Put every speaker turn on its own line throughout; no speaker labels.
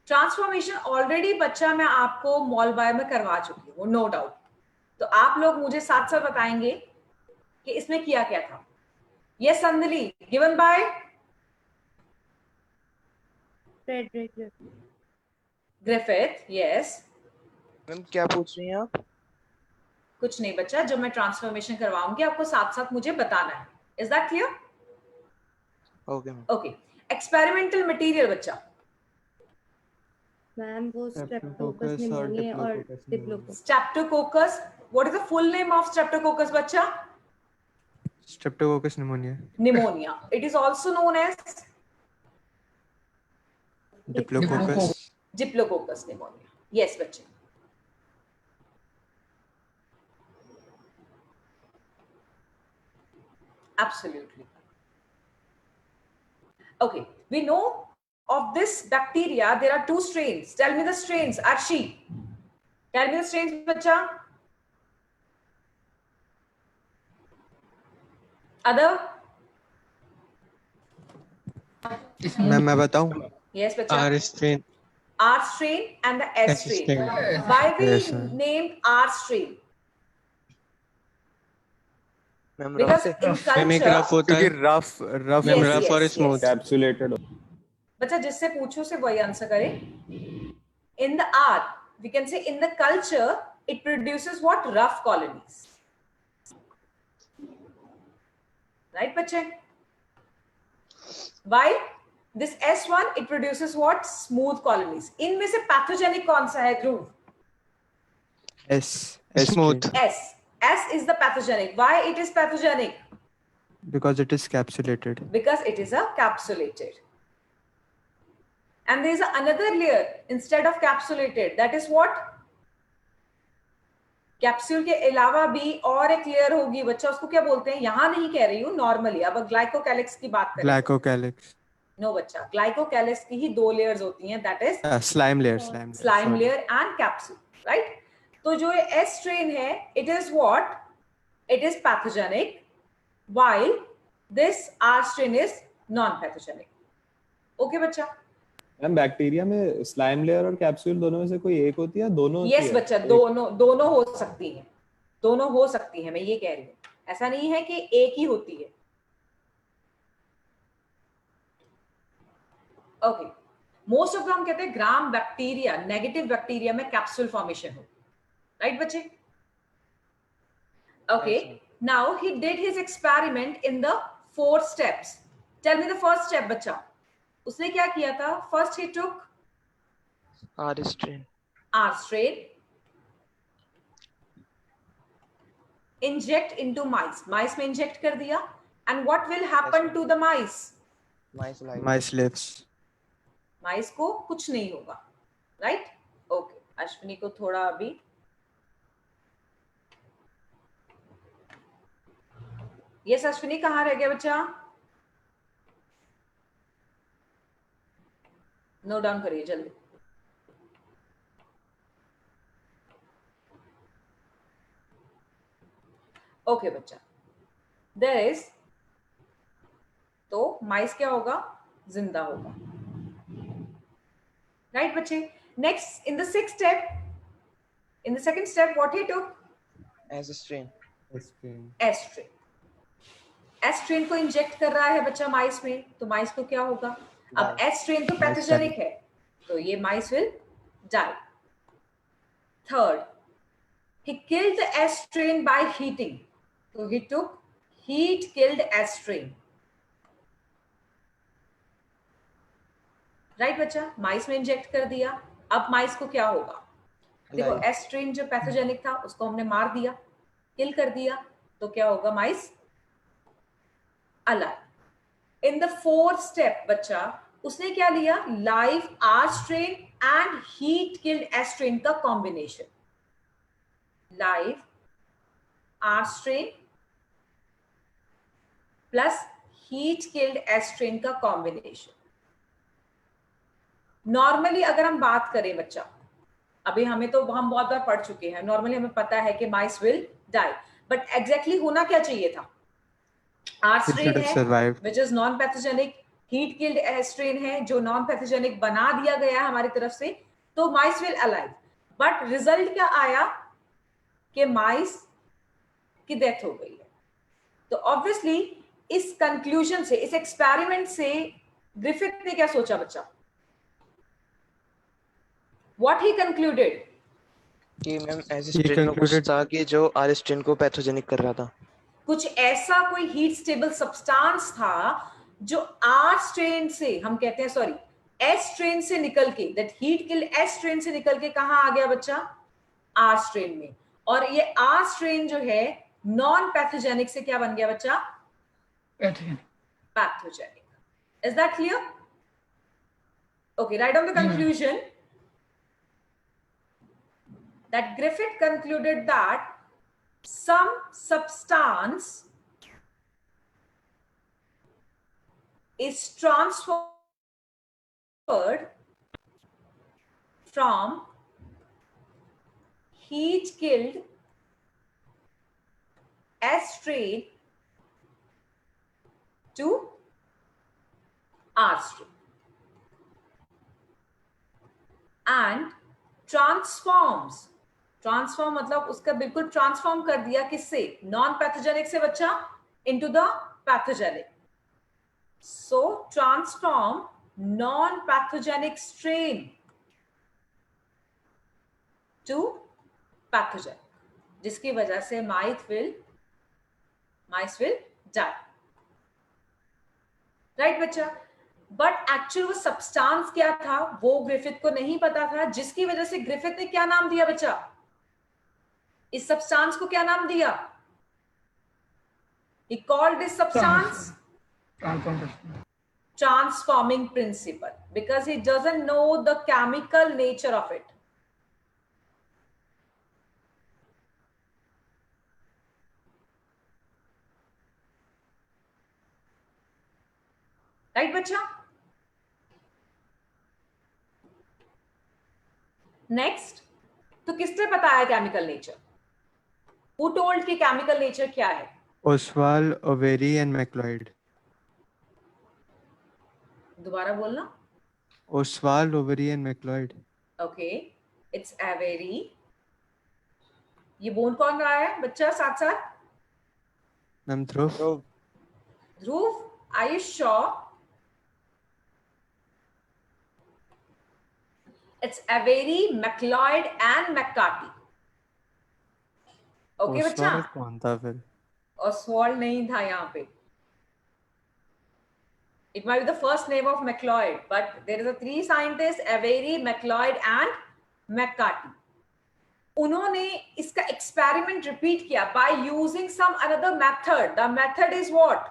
Transformation already बच्चा मैं आपको मॉल बाय में करवा चुकी हूँ, नो डाउट। तो आप लोग मुझे साथ साथ बताएंगे कि इसमें किया क्या था। ये संदली given by
Frederick
Griffith. Yes
ma'am क्या पूछ रही हैं आप?
कुछ नहीं बच्चा, जब मैं ट्रांसफॉर्मेशन करवाऊंगी आपको साथ साथ मुझे बताना है। Is that clear?
Okay ma'am.
Okay, experimental material बच्चा।
मैम वो स्ट्रेप्टोकोकस
Streptococcus और
निमोनिया और
Diplococcus
diplococcus.
Streptococcus, what is the full name of Streptococcus बच्चा?
Streptococcus pneumoniae.
Pneumonia. It is also known as
Diplococcus.
Diplococcus pneumonia. Yes बच्चे। Absolutely. Okay, we know of this bacteria there are two strains. Tell me the strains, Arshi. Tell me the strains बच्चा। Other?
Ma'am मैं बताऊं?
Yes बच्चा।
R strain.
R strain and the S
S
strain.
strain.
Why we
Yes, ma'am.
named R strain?
Ma'am
Because
rough
in
ma'am एक
culture,
rough होता
क्योंकि
है,
rough
ma'am
Yes,
rough
yes,
और
yes.
Smooth.
Capsulated.
बच्चा जिससे पूछो से वही आंसर करे। In the art, we can say in the culture, it produces what? Rough colonies. Right, बच्चे? Why? This S1, it produces what? Smooth colonies. इनमें से pathogenic कौन सा है ध्रुव?
S. Smooth.
S. S is the pathogenic. Why it is pathogenic?
Because it is capsulated.
Because it is a capsulated. And there is another layer instead of capsulated. That is what? Capsule के अलावा भी और एक layer होगी बच्चा, उसको क्या बोलते हैं? यहां नहीं कह रही हूँ, नॉर्मली। अब ग्लाइकोकैलिक्स की बात करें।
Glycocalyx.
नो बच्चा, ग्लाइकोकैलिक्स की ही दो लेयर्स होती हैं, that is
Slime layer.
Slime
Sorry.
Layer and capsule, right? तो जो ये एस स्ट्रेन है, it is what? It is pathogenic, while this R strain is non pathogenic. Okay बच्चा?
मैम बैक्टीरिया में स्लाइम लेयर और capsule दोनों में से कोई एक होती है, दोनों होती
यस
है?
बच्चा, दोनों हो सकती हैं, दोनों हो सकती हैं, मैं ये कह रही हूँ। ऐसा नहीं है कि एक ही होती है। ओके, मोस्ट ऑफ हम कहते हैं ग्राम बैक्टीरिया, नेगेटिव बैक्टीरिया में कैप्सूल फॉर्मेशन हो, राइट बच्चे? Okay, now he did his experiment in the 4 steps. Tell me the first step बच्चा। उसने क्या किया था? First he took
R strain.
R strain, inject into mice. Mice में inject कर दिया, and what will happen to the mice?
Mice live.
Mice lives.
Mice को कुछ नहीं होगा, right? Okay, अश्विनी को थोड़ा अभी यस अश्विनी कहाँ रह गया बच्चा? नोट डाउन करिए जल्दी। ओके बच्चा, देयर इज, तो माइस क्या होगा? जिंदा होगा, राइट बच्चे? Next, in the 6th step, in the 2nd step, what he took?
S strain.
एस्ट्रिन। एस्ट्रिन को इंजेक्ट कर रहा है बच्चा माइस में, तो माइस को क्या होगा? अब एस्ट्रिन तो पैथोजेनिक है, तो ये mice will die. Third, he killed the S strain by heating. So he took heat killed S strain. Right बच्चा? माइस में इंजेक्ट कर दिया, अब माइस को क्या होगा? देखो, एस स्ट्रेन जो पैथोजेनिक था उसको हमने मार दिया, किल कर दिया, तो क्या होगा? Mice alive. In the 4th step बच्चा, उसने क्या लिया? Live R strain and heat killed S strain का combination. Live R strain plus heat killed S strain का कॉम्बिनेशन। नॉर्मली अगर हम बात करें बच्चा, अभी हम बहुत बार पढ़ चुके हैं, नॉर्मली हमें पता है कि mice will die, but exactly होना क्या चाहिए था? आर स्ट्रेन है, which is non pathogenic, heat killed S strain है जो नॉन पैथोजेनिक बना दिया गया है हमारी तरफ से, तो माइस विल अलाइव। बट रिजल्ट क्या आया कि माइस की डेथ हो गई है। तो ऑब्वियसली इस कंक्लूजन से, इस एक्सपेरिमेंट से ग्रिफिथ ने क्या सोचा बच्चा? What he concluded?
कि मैम एज स्ट्रेन में कुछ था कि जो आर स्ट्रेन को पैथोजेनिक कर रहा था।
कुछ ऐसा कोई हीट स्टेबल सब्सटेंस था जो आर स्ट्रेन से, हम कहते हैं सॉरी एस स्ट्रेन से निकल के, that heat killed S strain से निकल के कहां आ गया बच्चा? आर स्ट्रेन में। और ये आर स्ट्रेन जो है नॉन पैथोजेनिक से क्या बन गया बच्चा? Pathogenic. Is that clear? Okay, right on the conclusion that Griffith concluded that some substance is transferred from heat killed S strain to R strain and transforms, transform मतलब उसका बिल्कुल ट्रांसफॉर्म कर दिया, किससे? नॉन पैथोजेनिक से बच्चा into the pathogenic. So transform non pathogenic strain to pathogenic, जिसकी वजह से माइस विल डाई। राइट बच्चा? बट एक्चुअल वो सब्सटेंस क्या था वो ग्रिफिथ को नहीं पता था, जिसकी वजह से ग्रिफिथ ने क्या नाम दिया बच्चा? इस सब्सटेंस को क्या नाम दिया? He called this substance transforming principle because he doesn't know the chemical nature of it. Right बच्चा? नेक्स्ट, तो किसने बताया केमिकल नेचर? Who told कि केमिकल नेचर क्या है?
Oswald, Overy and McLeod.
दोबारा बोलना।
Oswald, Overy and McLeod.
Okay, it's Avery। ये बोन कौन रहा है बच्चा साथ साथ?
Ma'am, Dhruv.
तो
ध्रुव, are you sure? It's Avery, McLeod and McCarthy. Okay बच्चा?
Oswald कौन था फिर?
Oswald नहीं था यहाँ पे। It might be the first name of McLeod, but there is a three scientists, Avery, McLeod and McCarthy. उन्होंने इसका एक्सपेरिमेंट रिपीट किया by using some another method. The method is what?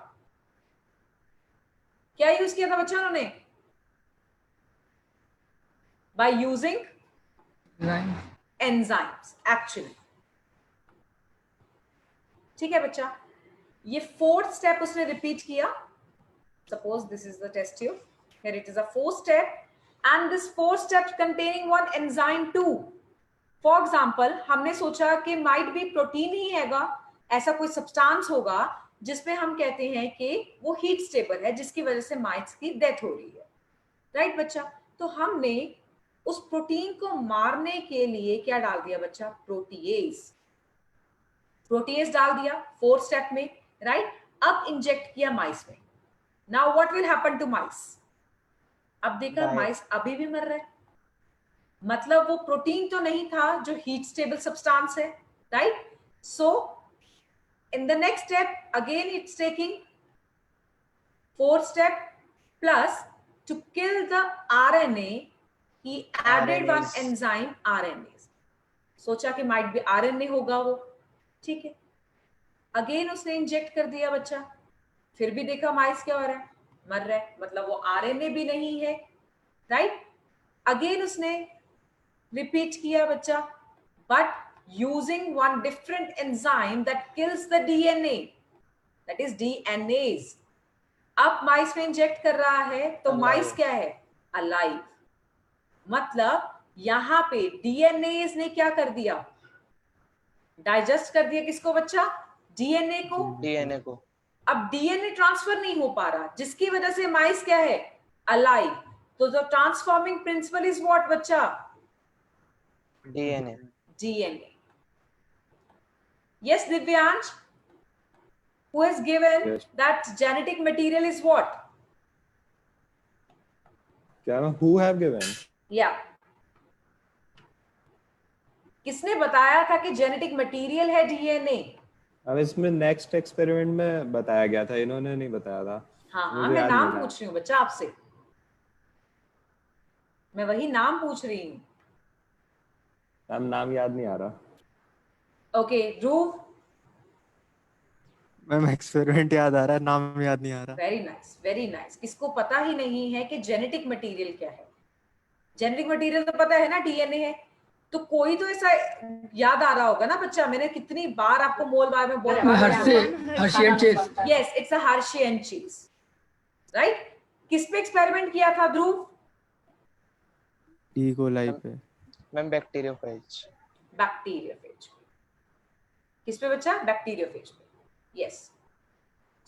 क्या यूज किया था बच्चा उन्होंने? By using enzymes actually. ठीक है बच्चा? ये फोर्थ स्टेप उसने रिपीट किया। Suppose this is the test tube. Here it is a fourth step, and this fourth step containing one enzyme too. For example, हमने सोचा कि might be प्रोटीन ही हैगा, ऐसा कोई सब्सटेंस होगा जिसमें हम कहते हैं कि वो हीट स्टेबल है, जिसकी वजह से माइट्स की डेथ हो रही है। राइट बच्चा? तो हमने उस प्रोटीन को मारने के लिए क्या डाल दिया बच्चा? प्रोटीएज। प्रोटीएज डाल दिया फोर्थ स्टेप में। राइट? अब इंजेक्ट किया माइस में। Now what will happen to mice? अब देखा माइस अभी भी मर रहा है, मतलब वो प्रोटीन तो नहीं था जो हीट स्टेबल सब्सटेंस है। Right? So in the next step again it's taking fourth step plus to kill the RNA he added one enzyme RNase। सोचा कि might be RNA होगा वो। ठीक है, अगेन उसने इंजेक्ट कर दिया बच्चा, फिर भी देखा माइस क्या हो रहा है? मर रहा है, मतलब वो RNA भी नहीं है। राइट? अगेन उसने रिपीट किया बच्चा, but using one different enzyme that kills the DNA, that is DNase। अब माइस में इंजेक्ट कर रहा है तो माइस क्या है? अलाइव। मतलब यहां पे DNase ने क्या कर दिया? डाइजेस्ट कर दिया किसको बच्चा? DNA को।
DNA को।
अब डीएनए ट्रांसफर नहीं हो पा रहा, जिसकी वजह से माइस क्या है, अलाइव। तो the transforming principle is what बच्चा,
DNA.
DNA. Yes Divyansh, who has given
Yes.
that genetic material is what?
क्या ना who have given?
Yeah. किसने बताया था कि जेनेटिक मटेरियल है डीएनए?
अब इसमें नेक्स्ट एक्सपेरिमेंट में बताया गया था, इन्होंने नहीं बताया था।
हाँ हाँ,
मुझे
मैं
याद
नाम
नहीं था।
पूछ रही हूँ बच्चा आपसे, मैं वही नाम पूछ रही हूँ।
नाम याद नहीं आ रहा।
ओके ध्रुव,
मैम एक्सपेरिमेंट याद आ रहा है, नाम याद नहीं आ रहा।
Very nice very nice. किसको पता ही नहीं है कि जेनेटिक मटेरियल क्या है? जेनेटिक मटेरियल तो पता है ना, डीएनए है। तो कोई तो ऐसा याद आ रहा होगा ना बच्चा, मैंने कितनी बार आपको मोल बार में बोला।
Hershey and Chase.
Yes, it's a Hershey and Chase, right? किस पे एक्सपेरिमेंट किया था ध्रुव?
ई कोलाई पे।
Ma'am bacteriophage.
बैक्टीरियोफेज। किस पे बच्चा? बैक्टीरियोफेज पे। Yes.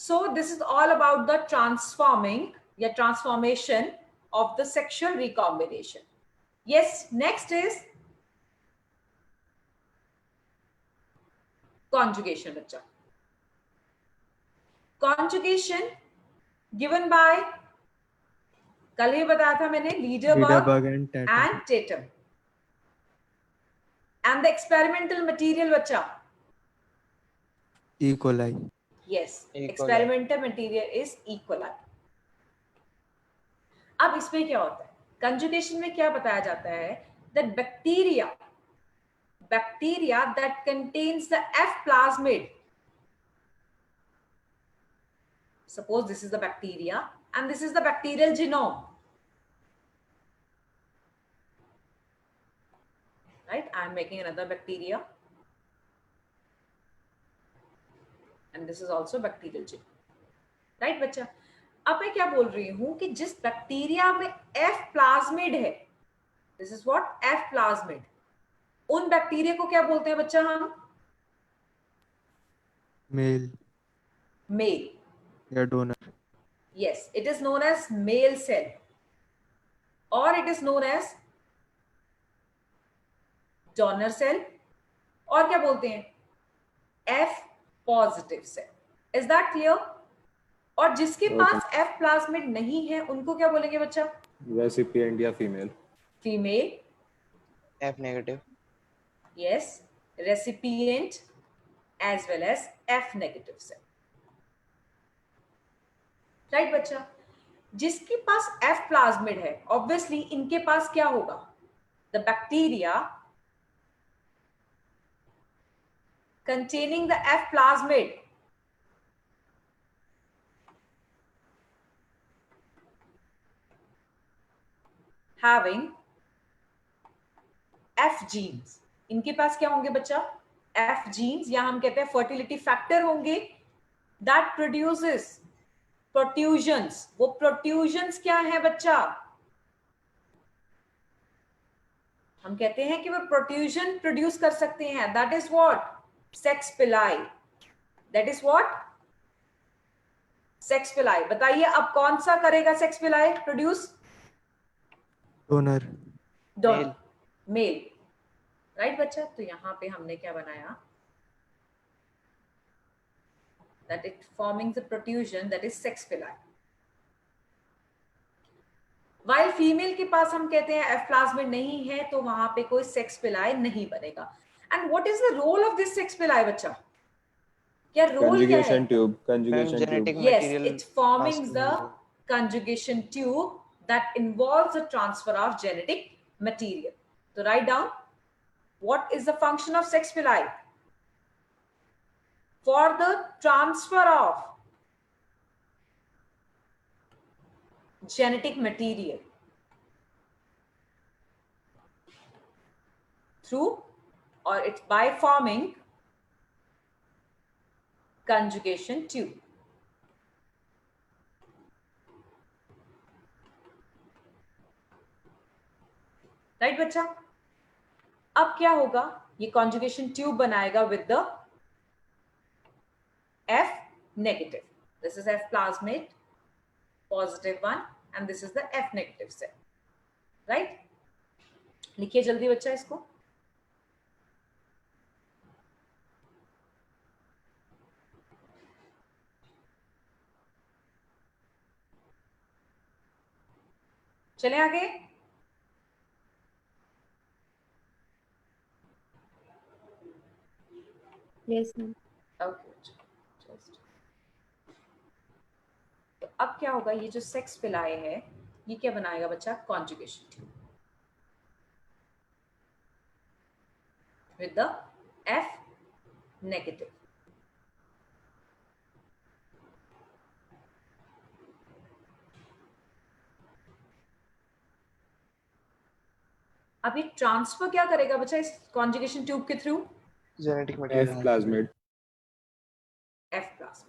So this is all about the transforming या transformation of the sexual recombination. Yes, next is conjugation बच्चा। conjugation given by, कल ही बताया था मैंने, Lederberg
Lederberg and Tatum.
and Tatum. And the experimental material बच्चा,
E coli.
yes,
E. coli.
experimental material is E. coli. अब इसमें क्या होता है, कंजुगेशन में क्या बताया जाता है, that bacteria that contains the F plasmid, suppose this is the bacteria and this is the bacterial genome, right? I am making another bacteria and this is also bacterial genome, right बच्चा? अब मैं क्या बोल रही हूं कि जिस bacteria में F प्लाज्मिड है, this is what, F plasmid, उन बैक्टीरिया को क्या बोलते हैं बच्चा हम?
मेल
मेल
या donor.
Yes, it is known as male cell और it is known as donor cell, और क्या बोलते हैं? F positive cell. Is that clear? और जिसके पास F प्लाज्मिड नहीं है उनको क्या बोलेंगे बच्चा?
रेसिपिएंट या female.
Female.
F negative.
Yes, recipient as well as F negative cell. Right बच्चा? जिसके पास F plasmid है, obviously इनके पास क्या होगा? The bacteria containing the F plasmid having F genes, इनके पास क्या होंगे बच्चा? F genes, या हम कहते हैं फर्टिलिटी फैक्टर होंगे, that produces protrusions. वो protrusions क्या है बच्चा? हम कहते हैं कि वो protrusion प्रोड्यूस कर सकते हैं, that is what? Sex pili. That is what? Sex pili. बताइए अब कौन सा करेगा sex pili produce?
Donor.
Donor, male, right बच्चा? तो यहां पे हमने क्या बनाया, that it forming the protrusion, that is sex pili. while female के पास हम कहते हैं F plasmid नहीं है, तो वहां पे कोई sex pili नहीं बनेगा. And what is the role of this sex pili बच्चा? क्या रोल क्या है?
Conjugation tube, conjugation
genetic
tube.
Yes,
material
it's forming
passing
the
through.
conjugation tube that involves the transfer of genetic material. So write down, what is the function of sex pili? For the transfer of genetic material through, or it's by forming conjugation tube. Right बच्चा? अब क्या होगा, ये conjugation tube बनाएगा with the F negative, This is F plasmid, positive one, and this is the F negative cell. Right? लिखिए जल्दी बच्चा इसको. चले आगे.
Yes, ma'am.
ओके. तो अब क्या होगा, ये जो सेक्स पिलाए है ये क्या बनाएगा बच्चा, conjugation tube with the F negative. अब ये ट्रांसफर क्या करेगा बच्चा इस कॉन्जुगेशन ट्यूब के through,
genetic
F
material
plasmid.
F plasmid.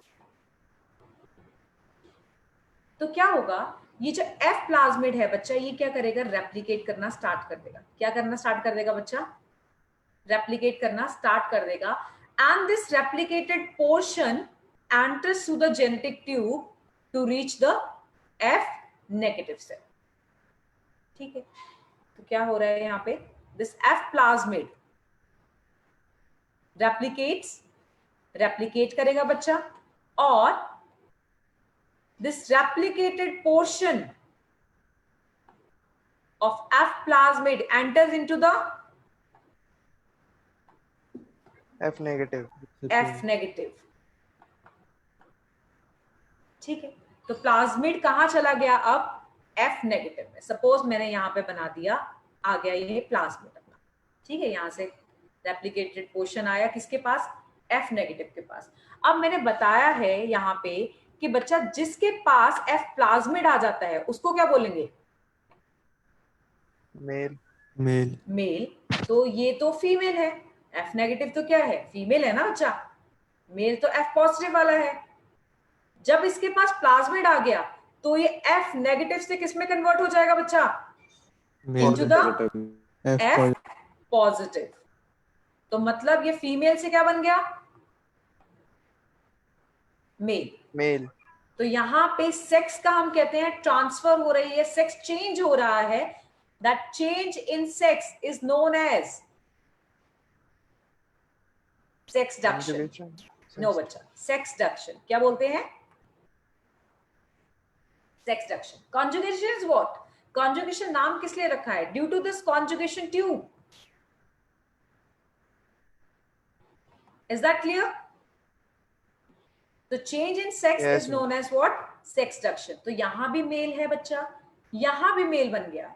तो क्या होगा, ये जो F प्लाज्मिड है बच्चा ये क्या करेगा, रेप्लिकेट करना स्टार्ट कर देगा. क्या करना स्टार्ट कर देगा बच्चा, रेप्लिकेट करना स्टार्ट कर देगा. And this replicated portion enters through the genetic tube to reach the F negative cell. ठीक है. तो क्या हो रहा है यहाँ पे, दिस F प्लाज्मिड रेप्लिकेट करेगा बच्चा, और this replicated portion of F plasmid enters into the
F negative.
F negative. ठीक है. तो प्लाज्मिड कहां चला गया अब, F नेगेटिव में. सपोज मैंने यहां पे बना दिया, आ गया ये प्लाज्मिड अपना. ठीक है. यहां से रेप्लिकेटेड पोर्शन आया किसके पास, F नेगेटिव के पास. अब मैंने बताया है यहां पे कि बच्चा जिसके पास F प्लाज्मिड आ जाता है उसको क्या बोलेंगे,
मेल.
मेल.
मेल. तो ये तो फीमेल है, F नेगेटिव तो क्या है, फीमेल है ना बच्चा. मेल तो F पॉजिटिव वाला है. जब इसके पास प्लाज्मिड आ गया तो ये F नेगेटिव से किस में कन्वर्ट हो जाएगा बच्चा, इनटू द F पॉजिटिव. तो मतलब ये फीमेल से क्या बन गया, मेल.
मेल.
तो यहाँ पे सेक्स का हम कहते हैं ट्रांसफर हो रही है, सेक्स चेंज हो रहा है. That change in sex is known as sexduction. No बच्चा, सेक्स डक्शन क्या बोलते हैं, sexduction. Conjugation is what, conjugation नाम किस लिए रखा है, due to this conjugation tube. Is that clear. तो change in sex
Yes,
is known as what, sexduction. तो यहां भी मेल है बच्चा, यहां भी मेल बन गया.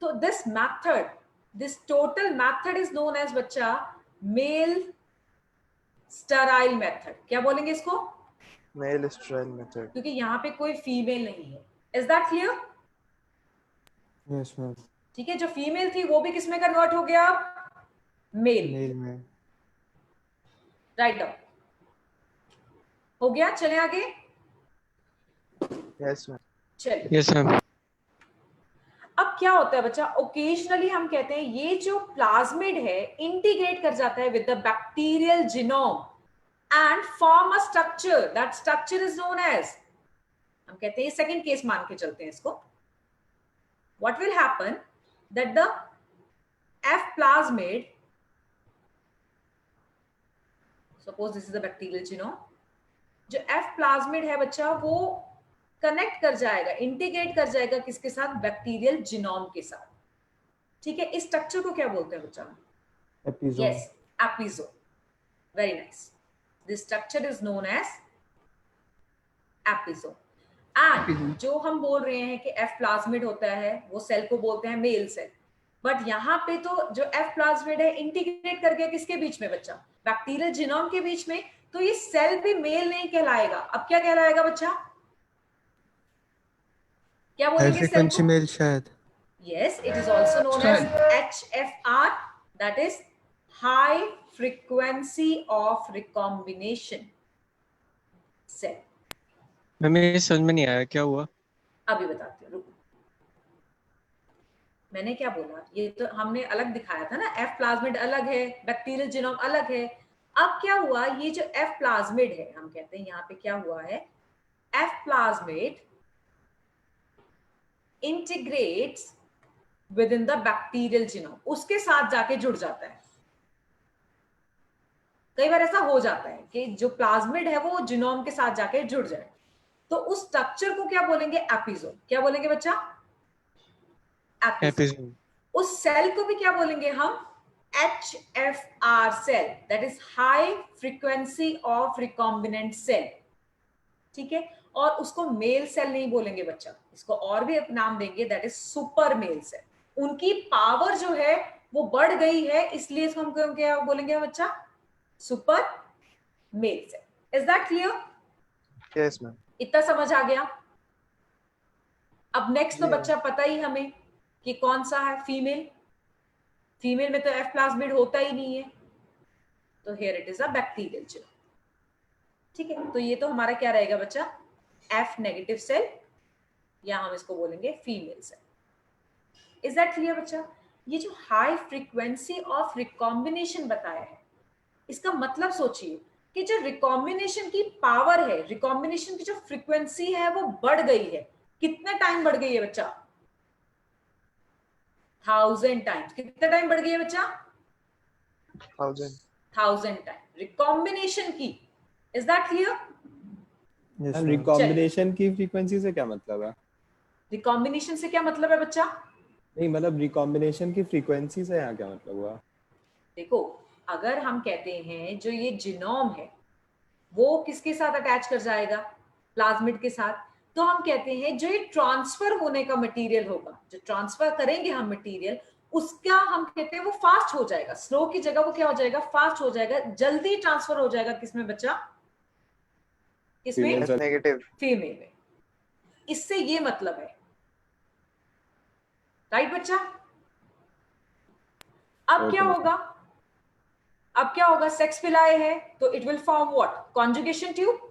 तो this method, this total method is known as बच्चा मेल स्टेराइल मेथड. क्या बोलेंगे इसको,
मेल स्टेराइल मेथड.
क्योंकि यहाँ पे कोई फीमेल नहीं है. Is that clear.
Yes ma'am.
ठीक है. जो फीमेल थी वो भी किस में कन्वर्ट हो गया, मेल.
मेल में.
राइट डाउन हो गया. चले आगे.
Yes ma'am.
चलिए.
Yes ma'am.
अब क्या होता है बच्चा, ओकेजनली हम कहते हैं ये जो प्लाज्मिड है इंटीग्रेट कर जाता है with the bacterial genome and form a structure. That structure is known as, हम कहते हैं सेकंड केस मान के चलते हैं इसको. What will happen that the F plasmid, suppose this is the bacterial genome, जो F प्लाज्मिड है बच्चा वो कनेक्ट कर जाएगा, इंटीग्रेट कर जाएगा किसके साथ, बैक्टीरियल जीनोम के साथ. ठीक है. इस स्ट्रक्चर को क्या बोलते हैं बच्चा,
episome.
Yes, episome. Very nice. This structure is known as episome. And जो हम बोल रहे हैं कि F प्लाज्मिड होता है वो सेल को बोलते हैं मेल सेल. बट यहाँ पे तो जो F प्लाज्मिड है इंटीग्रेट कर गया किसके बीच में बच्चा, बैक्टीरियल जीनोम के बीच में. तो ये सेल भी मेल नहीं कहलाएगा. अब क्या कहलाएगा बच्चा, क्या
हाई
बोलेंगे सेल
फ्रीक्वेंसी
को,
मेल शायद.
yes, it is also known as HFR, that is high frequency of recombination cell.
Ma'am ये समझ में नहीं आया क्या हुआ.
अभी बताती हूँ, रुको. मैंने क्या बोला, ये तो हमने अलग दिखाया था ना, F प्लाज्मिड अलग है, बैक्टीरियल जीनोम अलग है. अब क्या हुआ, ये जो F प्लाज्मिड है हम कहते हैं यहाँ पे क्या हुआ है, F plasmid integrates within the bacterial genome, उसके साथ जाके जुड़ जाता है। कई बार ऐसा हो जाता है कि जो प्लाज्मिड है वो जीनोम के साथ जाके जुड़ जाए, तो उस स्ट्रक्चर को क्या बोलेंगे? एपिसोम। क्या बोलेंगे बच्चा? एपिसोम।
एपिसोम।
उस सेल को भी क्या बोलेंगे हम? HFR cell, that is high frequency of recombinant cell. ठीक है, और उसको मेल सेल नहीं बोलेंगे बच्चा, इसको और भी एक नाम देंगे, that is super male cell. उनकी पावर जो है वो बढ़ गई है, इसलिए इसको हम क्या बोलेंगे बच्चा? Super male cell. Is that clear?
Yes ma'am.
इतना समझ आ गया? अब नेक्स्ट तो
Yeah.
बच्चा पता ही हमें कि कौन सा है? फीमेल। फीमेल में तो एफ प्लाज्मिड होता ही नहीं है, तो here it is a bacterial genome. ठीक है, तो ये तो हमारा क्या रहेगा बच्चा? एफ नेगेटिव सेल, या हम इसको बोलेंगे female cell. Is that clear बच्चा? ये जो हाई फ्रीक्वेंसी ऑफ रिकॉम्बिनेशन बताया है, इसका मतलब सोचिए कि जो रिकॉम्बिनेशन की पावर है, रिकॉम्बिनेशन की जो फ्रीक्वेंसी है वो बढ़ गई है। कितना टाइम बढ़ गई है बच्चा? 1000 टाइम्स। कितना टाइम बढ़ गई है बच्चा? 1000 टाइम रिकॉम्बिनेशन की। Is that clear?
Yes, ma'am.
Recombination की फ्रीक्वेंसी से क्या मतलब है?
रिकॉम्बिनेशन से क्या मतलब है बच्चा?
नहीं मतलब रिकॉम्बिनेशन की फ्रीक्वेंसी से यहाँ क्या मतलब हुआ?
देखो, अगर हम कहते हैं जो ये जीनोम है वो किसके साथ अटैच कर जाएगा? प्लाज्मिड के साथ। तो हम कहते हैं जो ये ट्रांसफर होने का मटेरियल होगा, जो ट्रांसफर करेंगे हम मटेरियल, उसका हम कहते हैं वो फास्ट हो जाएगा। स्लो की जगह वो क्या हो जाएगा? फास्ट हो जाएगा, जल्दी ट्रांसफर हो जाएगा। किसमें बच्चा? किसमें?
नेगेटिव।
फीमेल में। इससे ये मतलब है, राइट बच्चा? अब क्या होगा? अब क्या होगा? सेक्स पिलाए है तो it will form what? Conjugation tube.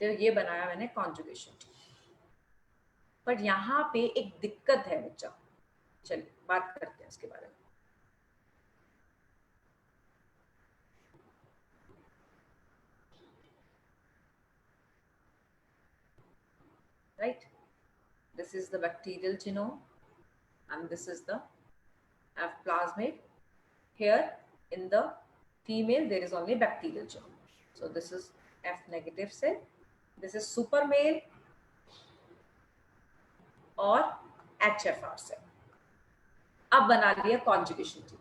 तो ये बनाया मैंने कॉन्जुगेशन ट्यूब। बट यहां पे एक दिक्कत है बच्चा, चलिए बात करते हैं इसके बारे में। Right, this is the bacterial genome and this is the F plasmid. Here in the female there is only bacterial genome, so this is F negative cell, this is super male और HFR cell। अब बना लिया conjugation tube.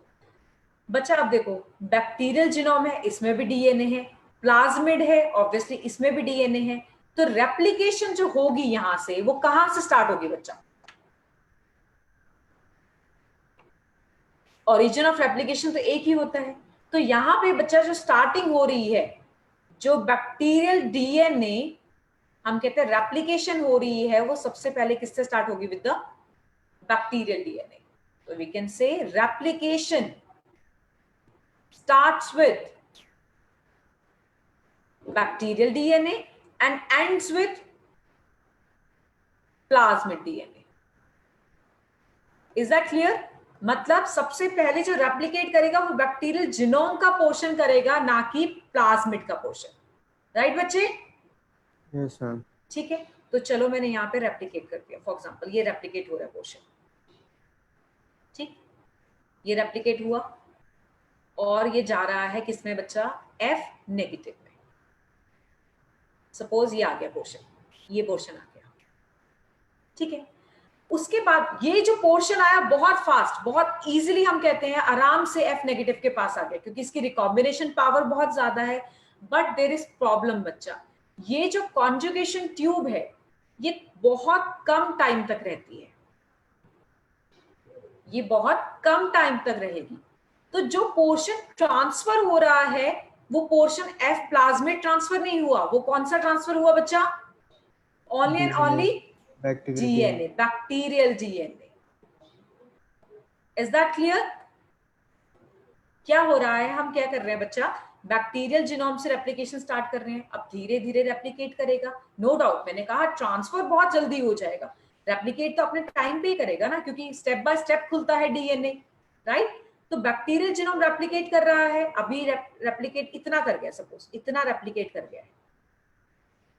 बच्चा अब देखो, bacterial genome है, इसमें भी डीएनए है, प्लाज्मिड है ऑब्वियसली, इसमें भी डीएनए है, तो रेप्लिकेशन जो होगी यहां से वो कहां से स्टार्ट होगी बच्चा? ओरिजिन ऑफ रेप्लिकेशन तो एक ही होता है, तो यहां पे बच्चा जो स्टार्टिंग हो रही है, जो बैक्टीरियल डीएनए हम कहते हैं रेप्लिकेशन हो रही है, वो सबसे पहले किससे स्टार्ट होगी? With the bacterial DNA. तो we can say replication starts with bacterial DNA and ends with plasmid DNA. Is that clear? मतलब सबसे पहले जो रेप्लिकेट करेगा वो बैक्टीरियल जीनोम का पोर्शन करेगा, ना कि प्लाज्मिड का पोर्शन। राइट बच्चे?
Yes, ma'am.
ठीक है, तो चलो मैंने यहाँ पे रेप्लिकेट कर दिया। फॉर एग्जांपल ये रेप्लिकेट हो रहा है पोर्शन, ठीक, ये रेप्लिकेट हुआ और ये जा रहा है किसमें बच्चा? F नेगेटिव में। सपोज ये आ गया पोर्शन, ये पोर्शन आ गया, ठीक है। उसके बाद ये जो पोर्शन आया बहुत फास्ट, बहुत इजीली, हम कहते हैं आराम से F नेगेटिव के पास आ गया, क्योंकि इसकी रिकॉम्बिनेशन पावर बहुत ज्यादा है। बट देयर इज प्रॉब्लम बच्चा, ये जो कॉन्जुगेशन ट्यूब है ये बहुत कम टाइम तक रहती है, ये बहुत कम टाइम तक रहेगी। तो जो पोर्शन ट्रांसफर हो रहा है वो पोर्शन F प्लाज्मिड ट्रांसफर नहीं हुआ, वो कौन सा ट्रांसफर हुआ बच्चा? Only and only DNA, bacterial DNA. Is that clear? क्या हो रहा है, हम क्या कर रहे हैं बच्चा? बैक्टीरियल जीनोम से रेप्लिकेशन स्टार्ट कर रहे हैं, अब धीरे धीरे रेप्लिकेट करेगा। नो डाउट, मैंने कहा ट्रांसफर बहुत जल्दी हो जाएगा, रेप्लिकेट तो अपने टाइम पे ही करेगा ना, क्योंकि स्टेप बाय स्टेप खुलता है डीएनए, राइट? तो बैक्टीरियल जीनोम रेप्लिकेट कर रहा है, अभी रेप्लिकेट इतना कर गया, सपोज इतना रेप्लिकेट कर गया है,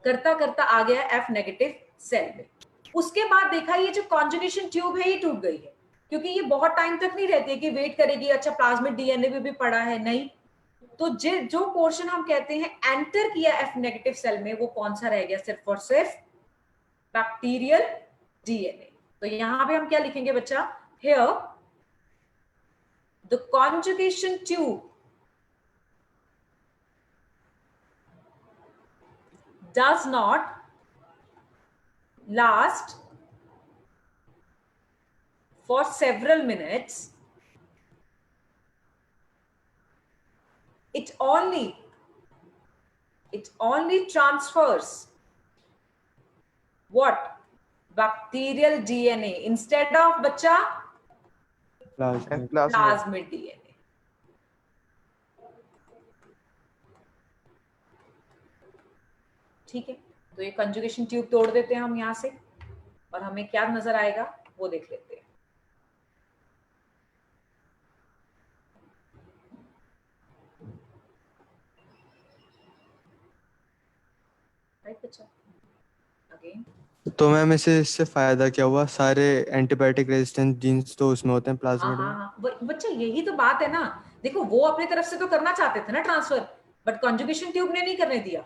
करता करता आ गया F नेगेटिव सेल में। उसके बाद देखा ये जो कॉन्जुगेशन ट्यूब है ये टूट गई है, क्योंकि ये बहुत टाइम तक नहीं रहती है कि वेट करेगी अच्छा प्लाज्मिड डीएनए भी पड़ा है, नहीं। तो जो पोर्शन हम कहते हैं एंटर किया F नेगेटिव सेल में, वो कौन सा रह गया? सिर्फ और सिर्फ बैक्टीरियल डीएनए। तो यहां पे हम क्या लिखेंगे बच्चा? Here the conjugation tube does not last for several minutes. It only transfers what? Bacterial DNA instead of बच्चा
Plasmid.
plasmid DNA. ठीक है, तो ये कंजुगेशन ट्यूब तोड़ देते हैं हम यहां से, और हमें क्या नजर आएगा वो देख लेते हैं। राइट बच्चा, अगेन
तो मैम इससे फायदा क्या हुआ? सारे एंटीबायोटिक रेजिस्टेंट जीन्स तो उसमें होते हैं
हाँ
प्लाज्मिड में।
हाँ हाँ बच्चा, यही तो बात है ना। देखो वो अपनी तरफ से तो करना चाहते थे ना ट्रांसफर, बट कंजुगेशन ट्यूब ने नहीं करने दिया।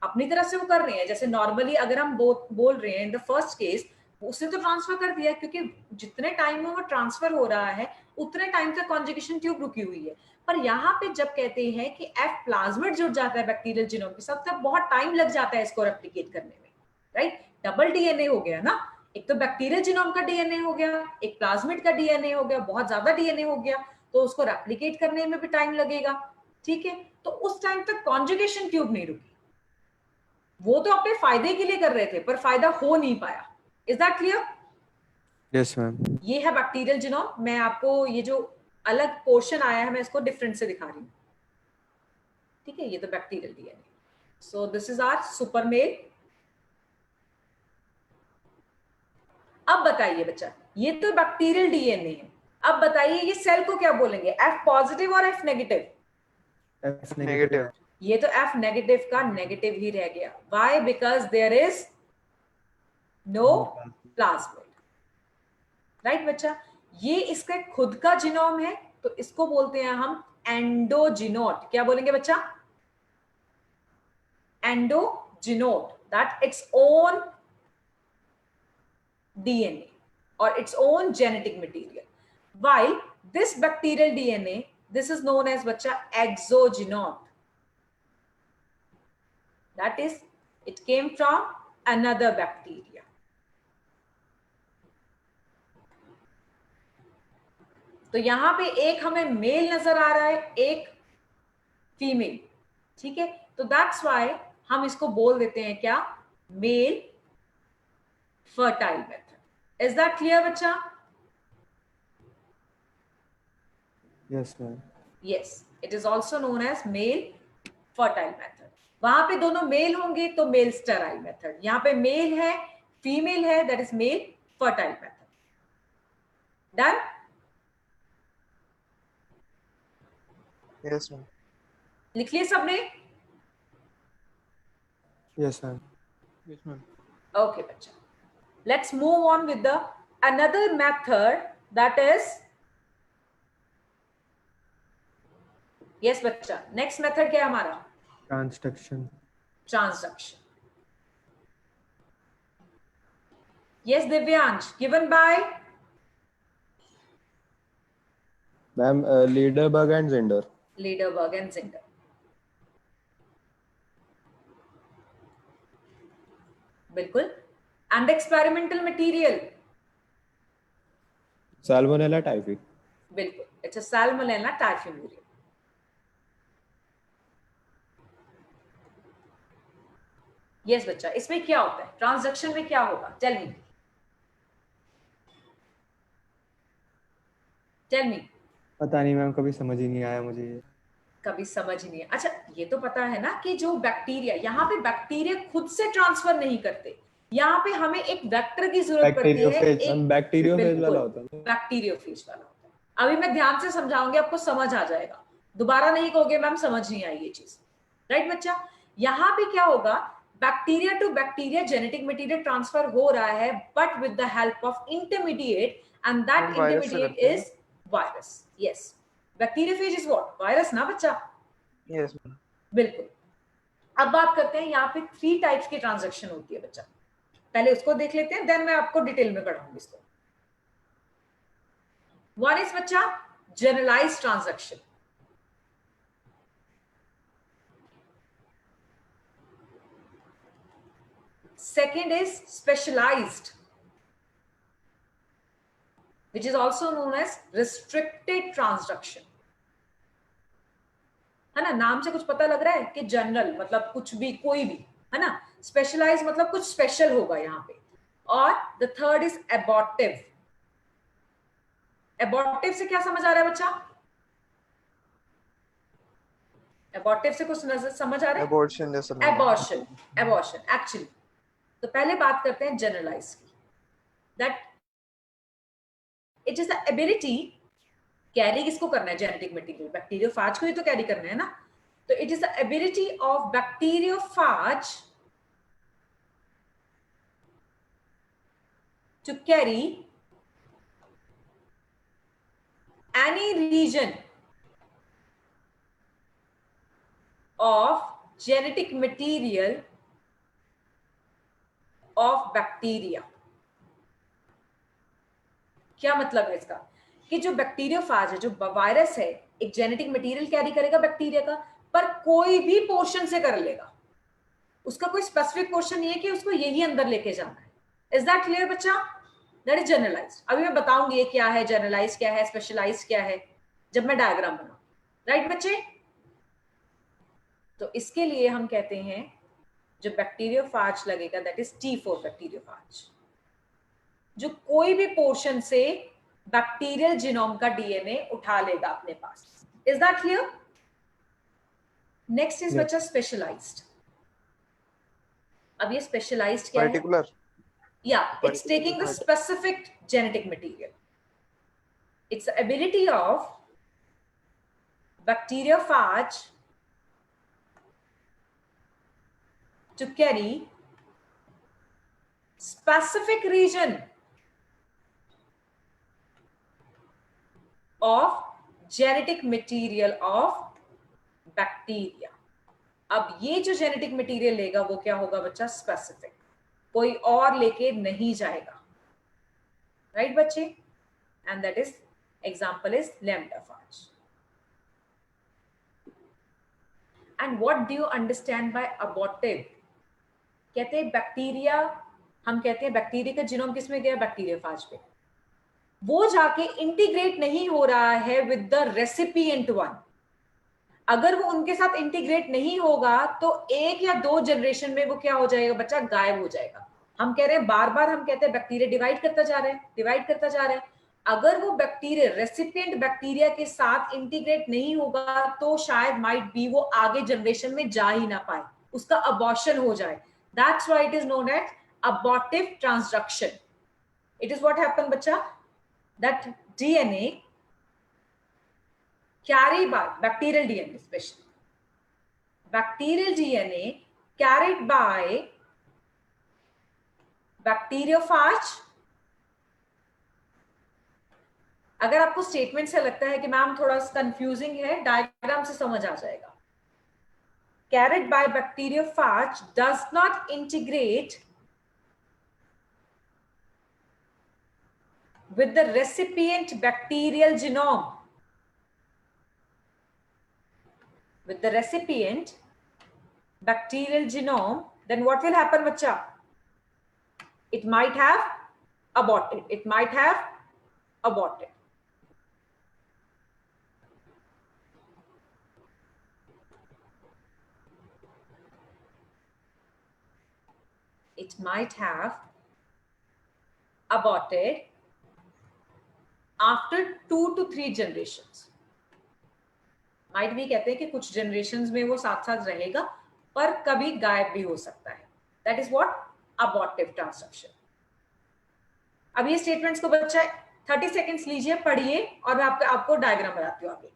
अपनी तरफ से वो कर रहे हैं, जैसे नॉर्मली अगर हम बोल रहे हैं इन द फर्स्ट केस, उसने तो ट्रांसफर कर दिया, क्योंकि जितने टाइम में वो ट्रांसफर हो रहा है उतने टाइम तक कंजुगेशन ट्यूब रुकी हुई है। पर यहाँ पे जब कहते हैं कि एफ प्लाज्मिड जुड़ जाता है बैक्टीरियल जीनोम के साथ, तब बहुत टाइम लग जाता है इसको रेप्लिकेट करने में, राइट? डबल डीएनए हो गया ना, एक तो बैक्टीरियल जीनोम का डीएनए हो गया, एक प्लाज्मिड का डीएनए हो गया, बहुत ज्यादा डीएनए हो गया, तो उसको रेप्लिकेट करने में भी टाइम लगेगा। ठीक है, तो उस टाइम तक कंजुगेशन ट्यूब नहीं रुकी। वो तो अपने फायदे के लिए कर रहे थे, पर फायदा हो नहीं पाया। Is that clear?
Yes ma'am.
ये है बैक्टीरियल जीनोम। मैं आपको ये जो अलग पोर्शन आया है मैं इसको डिफरेंट से दिखा रही हूँ। ठीक है, ये तो bacterial DNA. So this is our super male. अब बताइए बच्चा, ये तो बैक्टीरियल डीएनए है, अब बताइए ये सेल को क्या बोलेंगे? एफ पॉजिटिव और एफ नेगेटिव?
F
negative.
ये तो एफ नेगेटिव का नेगेटिव ही रह गया। Why? Because there is no plasmid. Right बच्चा, ये इसका खुद का जीनोम है, तो इसको बोलते हैं हम एंडोजीनोट। क्या बोलेंगे बच्चा? Endogenote, that it's own DNA or its own genetic material. While this bacterial DNA, this is known as bacha exogenous. That is, it came from another bacteria. तो यहां पे एक हमें मेल नजर आ रहा है, एक फीमेल। ठीक है, तो दैट्स वाई हम इसको बोल देते हैं क्या? Male fertile method. Is that clear बच्चा?
Yes ma'am.
Yes, it is also known as male fertile method. वहां पे दोनों मेल होंगे तो मेल स्टेराइल मेथड, यहाँ पे मेल है फीमेल है, that is male fertile method. Done?
Yes ma'am.
लिख लिए सबने?
Yes ma'am.
Yes ma'am.
Okay बच्चा, let's move on with the another method, that is, yes बच्चा, next method क्या है हमारा?
Transduction.
Transduction. Yes Divyansh, given by
ma'am Lederberg and Zinder.
Lederberg and Zinder. बिल्कुल। And experimental material,
salmonella typhi.
बिल्कुल, it's a Salmonella typhimurium. Yes बच्चा, इसमें क्या होता है? ट्रांसडक्शन में क्या होगा? Tell me.
पता नहीं मैम, कभी समझ ही नहीं आया मुझे ये।
कभी समझ ही नहीं है। अच्छा, ये तो पता है ना कि जो बैक्टीरिया, यहाँ पे बैक्टीरिया खुद से ट्रांसफर नहीं करते, यहाँ पे हमें एक वेक्टर की जरूरत पड़ती है।
बैक्टीरियोफेज वाला होता है।
बैक्टीरियोफेज वाला होता है। अभी मैं ध्यान से समझाऊंगी, आपको समझ आ जाएगा। दोबारा नहीं कहोगे मैम समझ नहीं आई ये चीज। राइट बच्चा, यहाँ पे क्या होगा? Bacteria to bacteria genetic material transfer हो रहा है, but with the help of intermediate, and that
हम वायरस से
इंटरमीडिएट
करते हैं
is virus. Yes, bacteriophage is what? Virus ना बच्चा?
Yes ma'am.
बिल्कुल. अब बात करते हैं, यहाँ पे 3 टाइप्स की ट्रांजैक्शन होती है बच्चा. पहले उसको देख लेते हैं, देन मैं आपको डिटेल में पढ़ाऊंगी इसको. वन इज बच्चा generalized transaction. Second is specialized, which is also known as restricted transduction. है ना? नाम से कुछ पता लग रहा है कि जनरल मतलब कुछ भी, कोई भी, है ना? स्पेशलाइज मतलब कुछ स्पेशल होगा यहाँ पे. और the third is abortive. Abortive से क्या समझ आ रहा है बच्चा? एबॉर्टिव से कुछ नजर समझ आ रहा है?
एबॉर्शन जैसा लग रहा है.
एबॉर्शन. Abortion actually. तो पहले बात करते हैं जनरलाइज की. That it is the ability. Carry किसको करना है? Genetic material. बैक्टीरियोफाज को ही तो कैरी करना है ना. तो it is the ability of bacteriophage to carry any region of genetic material of bacteria. क्या मतलब है इसका? कि जो बैक्टीरियोफाज है, जो वायरस है, एक जेनेटिक मटेरियल कैरी करेगा बैक्टीरिया का, पर कोई भी पोर्शन से कर लेगा. उसका कोई स्पेसिफिक पोर्शन नहीं है कि उसको यही अंदर लेके जाना है. इज दैट क्लियर बच्चा? That is generalized. अभी मैं बताऊंगी ये क्या है, जनरलाइज क्या है, स्पेशलाइज क्या है, जब मैं डायग्राम बनाऊं. राइट बच्चे? तो इसके लिए हम कहते हैं जो बैक्टीरियोफाज लगेगा, दैट इज T4 बैक्टीरियोफाज, जो कोई भी पोर्शन से बैक्टीरियल जीनोम का डीएनए उठा लेगा अपने पास. Is that clear? Next is बच्चा स्पेशलाइज्ड. अब ये स्पेशलाइज्ड क्या है?
Particular.
Yeah, it's taking the specific genetic material. It's the ability of bacteriophage to carry specific region of genetic material of bacteria. अब ये जो जेनेटिक मटेरियल लेगा वो क्या होगा बच्चा? स्पेसिफिक. कोई और लेके नहीं जाएगा. राइट बच्चे? And that is example is lambda phage. And what do you understand by abortive? कहते हैं बैक्टीरिया, हम कहते हैं बैक्टीरिया का जीनोम किस में गया? बैक्टीरियोफाज पे. वो जाके इंटीग्रेट नहीं हो रहा है विद द रेसिपिएंट वन. अगर वो उनके साथ इंटीग्रेट नहीं होगा तो 1 या 2 जनरेशन में वो क्या हो जाएगा बच्चा? गायब हो जाएगा. हम कह रहे हैं बार बार, हम कहते हैं बैक्टीरिया डिवाइड करता जा रहा है, डिवाइड करता जा रहा है. अगर वो बैक्टीरिया रेसिपिएंट बैक्टीरिया के साथ इंटीग्रेट नहीं होगा तो शायद माइट बी वो आगे जनरेशन में जा ही ना पाए, उसका अबॉर्शन हो जाए. That's why it is known as abortive transduction. It is what happen बच्चा? That DNA carried by bacterial DNA, especially bacterial DNA carried by bacteriophage. अगर आपको स्टेटमेंट से लगता है कि मैम थोड़ा कंफ्यूजिंग है, डायग्राम से समझ आ जाएगा. carried by bacteriophage does not integrate with the recipient bacterial genome. With the recipient bacterial genome, then what will happen bachcha? It might have aborted. It might have aborted. It might have aborted after 2 to 3 generations. Might भी कहते हैं कि कुछ generations में वो साथ साथ रहेगा पर कभी गायब भी हो सकता है. That is what? Abortive transduction. अब ये स्टेटमेंट्स को बच्चा 30 सेकेंड्स लीजिए, पढ़िए और मैं आपको डायग्राम बनाती हूँ आगे.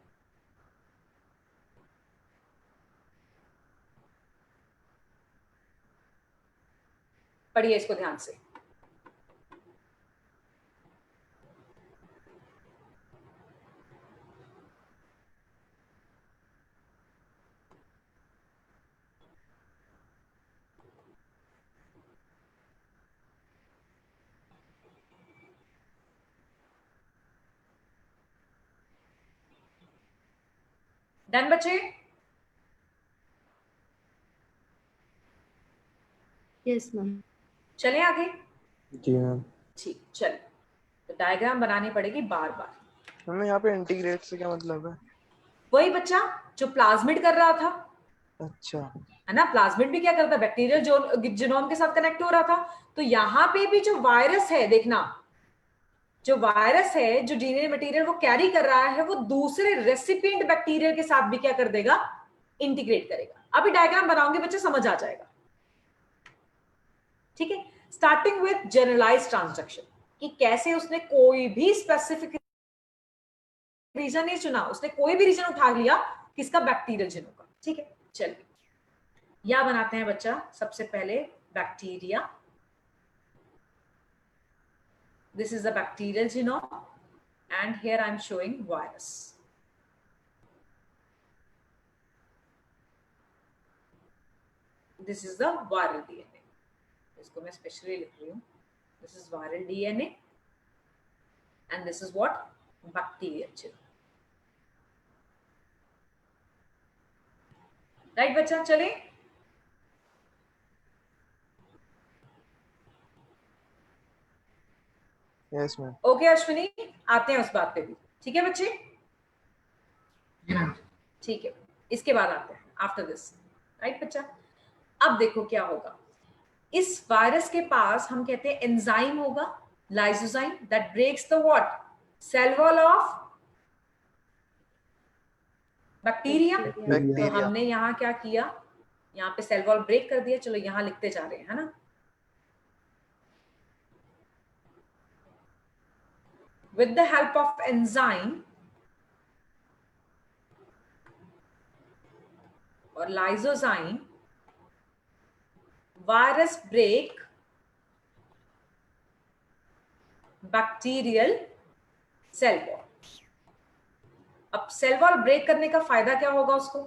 पढ़िए इसको ध्यान से। डन बच्चे?
Yes, ma'am.
चले आगे?
जी मैम।
ठीक, चल। तो डायग्राम बनानी पड़ेगी बार बार।
हमें यहाँ पे इंटीग्रेट से क्या मतलब है?
वही बच्चा जो प्लाज्मिड कर रहा था,
अच्छा,
है ना। प्लाज्मिड भी क्या करता है, बैक्टीरियल जीनोम के साथ कनेक्ट हो रहा था। तो यहाँ पे भी जो वायरस है, देखना, जो वायरस है, जो डीएनए मटेरियल वो कैरी कर रहा है, वो दूसरे रेसिपिएंट बैक्टीरिया के साथ भी क्या कर देगा, इंटीग्रेट करेगा। अभी डायग्राम बनाओगे बच्चे, समझ आ जाएगा। ठीक है, स्टार्टिंग विद जनरलाइज ट्रांसडक्शन, कि कैसे उसने कोई भी स्पेसिफिक रीजन नहीं चुना, उसने कोई भी रीजन उठा लिया किसका, बैक्टीरियल जीनोम का। ठीक है, चलिए या बनाते हैं बच्चा सबसे पहले bacteria. This is the bacterial genome and here I am showing virus. This is the viral DNA. इसको मैं स्पेशली लिख रही हूँ। This is viral DNA and this is what, bacterial genome. Right बच्चा, चले।
Yes ma'am.
ओके अश्विनी, आते हैं उस बात पे भी। ठीक है बच्चे? ठीक है, इसके बाद आते हैं आफ्टर दिस। राइट बच्चा, अब देखो क्या होगा। इस वायरस के पास हम कहते हैं एंजाइम होगा, lysozyme, that breaks the what, cell wall of bacteria. तो हमने यहाँ क्या किया, यहाँ पे सेल वॉल ब्रेक कर दिया। चलो यहाँ लिखते जा रहे हैं, है ना। With the help of enzyme or lysozyme, virus break bacterial cell wall. अब सेल वॉल ब्रेक करने का फायदा क्या होगा उसको,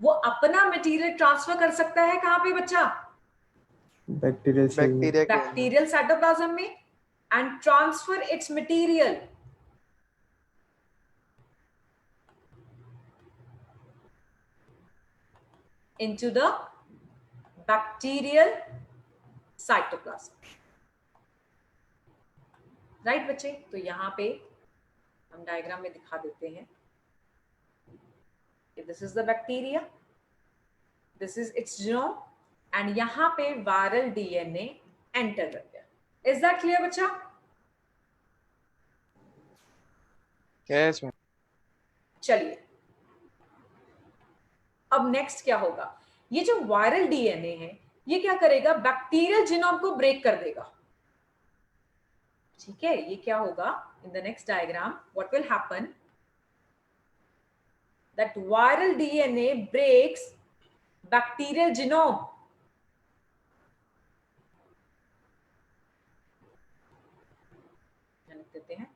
वो अपना मटेरियल ट्रांसफर कर सकता है कहां पे बच्चा, बैक्टीरियल साइटोप्लाज्म में, and transfer its material into the bacterial cytoplasm. Right बच्चे? तो यहां पे हम डायग्राम में दिखा देते हैं कि this is the bacteria, this is it's genome, and यहां पे वायरल डीएनए एंटर कर गया। इज दैट क्लियर बच्चा?
Yes ma'am.
चलिए अब नेक्स्ट क्या होगा, ये जो वायरल डीएनए है ये क्या करेगा, बैक्टीरियल जीनोम को ब्रेक कर देगा। ठीक है, ये क्या होगा, in the next diagram what will happen, that viral DNA breaks bacterial genome. लिख देते हैं,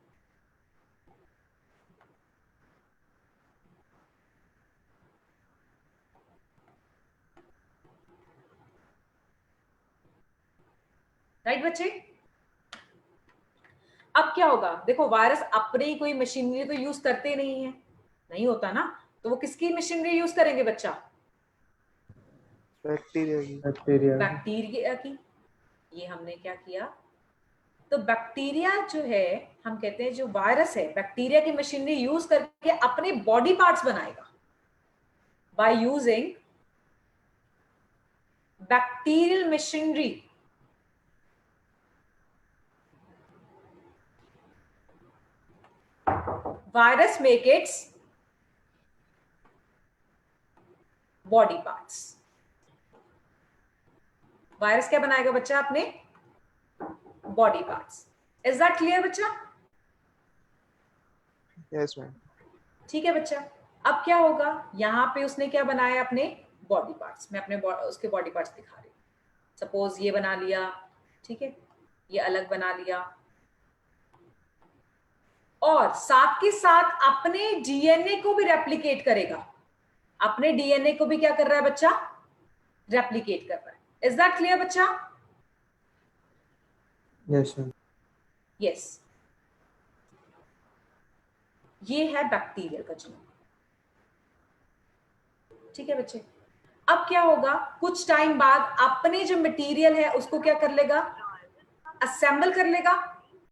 राइट बच्चे? अब क्या होगा, देखो वायरस अपनी कोई मशीनरी तो यूज करते नहीं है, नहीं होता ना, तो वो किसकी मशीनरी यूज करेंगे बच्चा, बैक्टीरिया की। ये हमने क्या किया, तो बैक्टीरिया जो है, हम कहते हैं जो वायरस है बैक्टीरिया की मशीनरी यूज करके अपने बॉडी पार्ट्स बनाएगा by using bacterial machinery. Virus make its body parts. Virus क्या बनाएगा बच्चा, अपने body parts. Is that clear बच्चा?
Yes ma'am.
ठीक है बच्चा, अब क्या होगा, यहां पे उसने क्या बनाया, अपने बॉडी पार्ट्स। मैं अपने उसके बॉडी पार्ट्स दिखा रही हूँ। सपोज ये बना लिया, ठीक है, ये अलग बना लिया, और साथ के साथ अपने डीएनए को भी रेप्लिकेट करेगा। अपने डीएनए को भी क्या कर रहा है बच्चा? रेप्लिकेट कर रहा है। इज दैट क्लियर बच्चा?
Yes ma'am.
यस, ये है बैक्टीरियल का जीनोम। ठीक है बच्चे, अब क्या होगा, कुछ टाइम बाद अपने जो मटेरियल है उसको क्या कर लेगा? असेंबल कर लेगा,